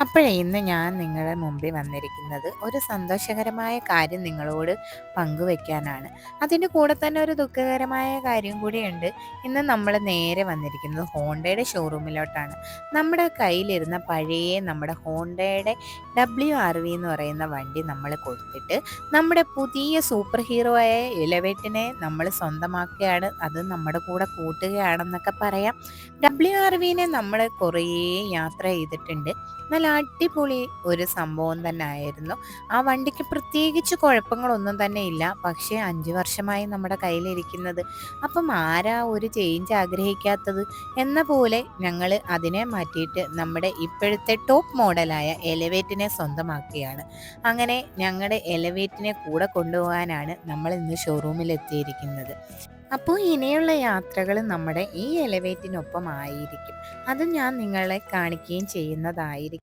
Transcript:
അപ്പോഴേ ഇന്ന് ഞാൻ നിങ്ങളുടെ മുമ്പിൽ വന്നിരിക്കുന്നത് ഒരു സന്തോഷകരമായ കാര്യം നിങ്ങളോട് പങ്കുവെക്കാനാണ്. അതിൻ്റെ കൂടെ തന്നെ ഒരു ദുഃഖകരമായ കാര്യം കൂടിയുണ്ട്. ഇന്ന് നമ്മൾ നേരെ വന്നിരിക്കുന്നത് ഹോണ്ടയുടെ ഷോറൂമിലോട്ടാണ്. നമ്മുടെ കയ്യിലിരുന്ന പഴയ നമ്മുടെ ഹോണ്ടയുടെ WRV എന്ന് പറയുന്ന വണ്ടി നമ്മൾ കൊടുത്തിട്ട് നമ്മുടെ പുതിയ സൂപ്പർ ഹീറോ ആയ എലവേറ്റിനെ നമ്മൾ സ്വന്തമാക്കുകയാണ്, അത് നമ്മുടെ കൂടെ കൂട്ടുകയാണെന്നൊക്കെ പറയാം. WRVനെ നമ്മൾ കുറേ യാത്ര ചെയ്തിട്ടുണ്ട്. നല്ല അടിപൊളി ഒരു സംഭവം തന്നെ ആയിരുന്നു. ആ വണ്ടിക്ക് പ്രത്യേകിച്ച് കുഴപ്പങ്ങളൊന്നും തന്നെ ഇല്ല. പക്ഷേ 5 വർഷമായി നമ്മുടെ കയ്യിലിരിക്കുന്നത്. അപ്പം ആരാ ഒരു ചേഞ്ച് ആഗ്രഹിക്കാത്തത്? എന്ന പോലെ ഞങ്ങൾ അതിനെ മാറ്റിയിട്ട് നമ്മുടെ ഇപ്പോഴത്തെ ടോപ്പ് മോഡലായ എലവേറ്റിനെ സ്വന്തമാക്കുകയാണ്. അങ്ങനെ ഞങ്ങളുടെ എലവേറ്റിനെ കൂടെ കൊണ്ടുപോകാനാണ് നമ്മൾ ഇന്ന് ഷോറൂമിൽ എത്തിയിരിക്കുന്നത്. അപ്പോൾ ഇനിയുള്ള യാത്രകൾ നമ്മുടെ ഈ എലവേറ്റിനൊപ്പം ആയിരിക്കും. അത് ഞാൻ നിങ്ങളെ കാണിക്കുകയും ചെയ്യുന്നതായിരിക്കും.